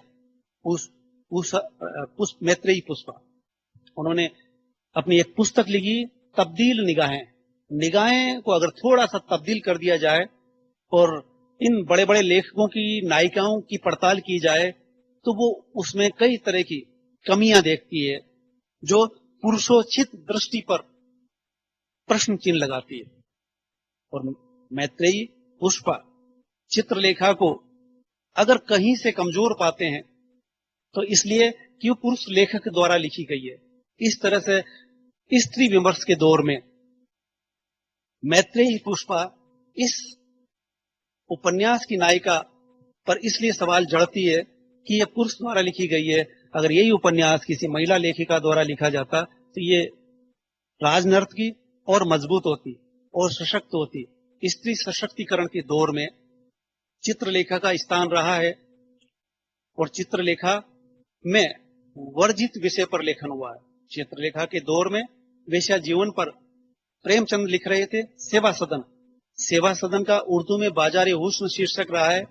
मैत्रेयी पुष्पा। उन्होंने अपनी एक पुस्तक लिखी, तब्दील निगाहें। निगाहें को अगर थोड़ा सा तब्दील कर दिया जाए और इन बड़े बड़े लेखकों की नायिकाओं की पड़ताल की जाए तो वो उसमें कई तरह की कमियां देखती है जो पुरुषोचित दृष्टि पर प्रश्न चिन्ह लगाती है। और मैत्रेयी पुष्पा चित्रलेखा को अगर कहीं से कमजोर पाते हैं तो इसलिए कि वो पुरुष लेखक द्वारा लिखी गई है। इस तरह से स्त्री विमर्श के दौर में मैत्रेयी पुष्पा इस उपन्यास की नायिका पर इसलिए सवाल जड़ती है कि यह पुरुष द्वारा लिखी गई है। अगर यही उपन्यास किसी महिला लेखिका द्वारा लिखा जाता तो ये राजनर्तकी और मजबूत होती और सशक्त होती। स्त्री सशक्तिकरण के दौर में चित्रलेखा का स्थान रहा है और चित्रलेखा में वर्जित विषय पर लेखन हुआ है। चित्रलेखा के दौर में वेश्या जीवन पर प्रेमचंद लिख रहे थे सेवा सदन। सेवा सदन का उर्दू में बाजारे हुस्न शीर्षक रहा है।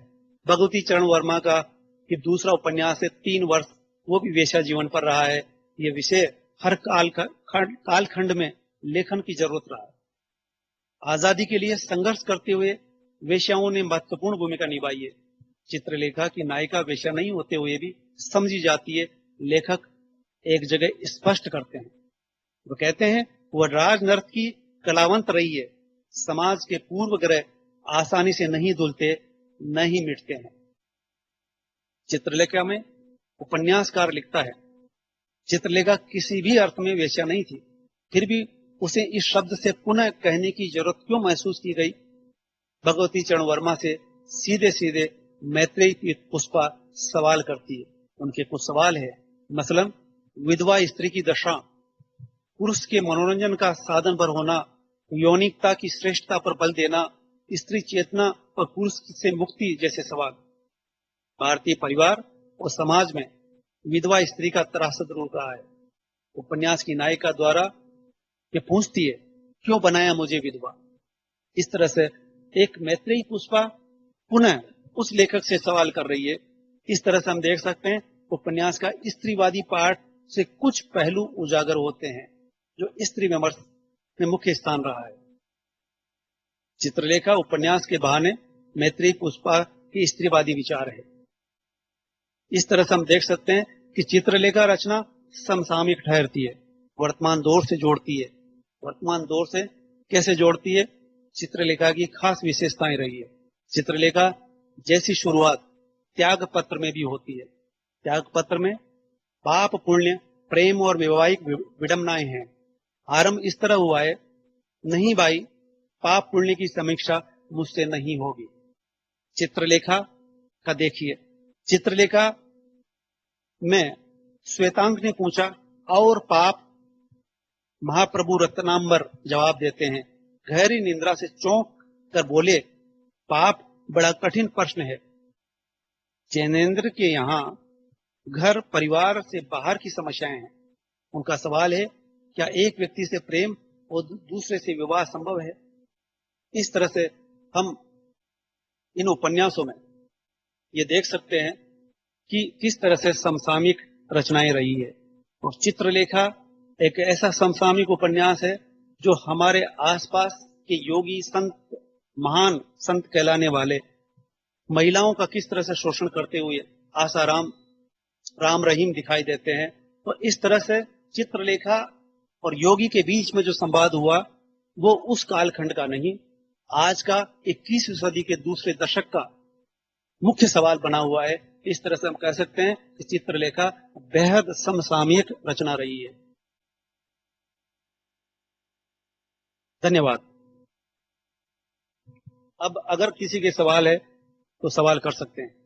भगवती चरण वर्मा का ये दूसरा उपन्यास है 3 वर्ष, वो भी वेश्या जीवन पर रहा है। ये विषय हर कालखंड में लेखन की जरूरत रहा है। आजादी के लिए संघर्ष करते हुए वेश्याओं ने महत्वपूर्ण भूमिका निभाई है। चित्रलेखा की नायिका वेश्या नहीं होते हुए भी समझी जाती है। लेखक एक जगह स्पष्ट करते हैं, वो कहते हैं वह राजनर्तकी कलावंत रही है। समाज के पूर्व ग्रह आसानी से नहीं धुलते, नहीं मिटते हैं। चित्रलेखा में उपन्यासकार लिखता है, चित्रलेखा किसी भी अर्थ में वेश्या नहीं थी, फिर भी उसे इस शब्द से पुनः कहने की जरूरत क्यों महसूस की गई। भगवती चरण वर्मा से सीधे सीधे मैत्रेयी पुष्पा सवाल करती है। उनके कुछ सवाल है। मसलन, विधवा स्त्री की दशा, पुरुष के मनोरंजन का साधन पर होना, यौनिकता की श्रेष्ठता पर बल देना, स्त्री चेतना और पुरुष से मुक्ति जैसे सवाल। भारतीय परिवार और समाज में विधवा स्त्री का त्रासद रोल रहा है। उपन्यास की नायिका द्वारा ये पूछती है, क्यों बनाया मुझे विधवा? इस तरह से एक मैत्रेयी पुष्पा पुनः उस लेखक से सवाल कर रही है। इस तरह से हम देख सकते हैं उपन्यास का स्त्रीवादी पाठ से कुछ पहलू उजागर होते हैं जो स्त्री विमर्श में मुख्य स्थान रहा है। चित्रलेखा उपन्यास के बहाने मैत्रेयी पुष्पा की स्त्रीवादी विचार है। इस तरह से हम देख सकते हैं कि चित्रलेखा रचना समसामयिक ठहरती है, वर्तमान दौर से जोड़ती है। वर्तमान दौर से कैसे जोड़ती है? चित्रलेखा की खास विशेषताएं रही है। चित्रलेखा जैसी शुरुआत त्याग पत्र में भी होती है। त्याग पत्र में पाप पुण्य, प्रेम और वैवाहिक विडंबनाएं हैं। आरंभ इस तरह हुआ है, नहीं भाई, पाप पुण्य की समीक्षा मुझसे नहीं होगी। चित्रलेखा का देखिए, चित्रलेखा में श्वेतांक ने पूछा और पाप? महाप्रभु रत्नांबर जवाब देते हैं, गहरी निंद्रा से चौंक कर बोले, पाप बड़ा कठिन प्रश्न है। जैनेन्द्र के यहाँ घर परिवार से बाहर की समस्याएं हैं। उनका सवाल है, क्या एक व्यक्ति से प्रेम और दूसरे से विवाह संभव है? इस तरह से हम इन उपन्यासों में ये देख सकते हैं कि किस तरह से समसामयिक रचनाएं रही है। और चित्रलेखा एक ऐसा समसामयिक उपन्यास है जो हमारे आसपास के योगी संत, महान संत कहलाने वाले महिलाओं का किस तरह से शोषण करते हुए आसाराम, राम रहीम दिखाई देते हैं। तो इस तरह से चित्रलेखा और योगी के बीच में जो संवाद हुआ वो उस कालखंड का नहीं, आज का 21वीं सदी के दूसरे दशक का मुख्य सवाल बना हुआ है। इस तरह से हम कह सकते हैं कि चित्रलेखा बेहद समसामयिक रचना रही है। धन्यवाद। अब अगर किसी के सवाल है तो सवाल कर सकते हैं।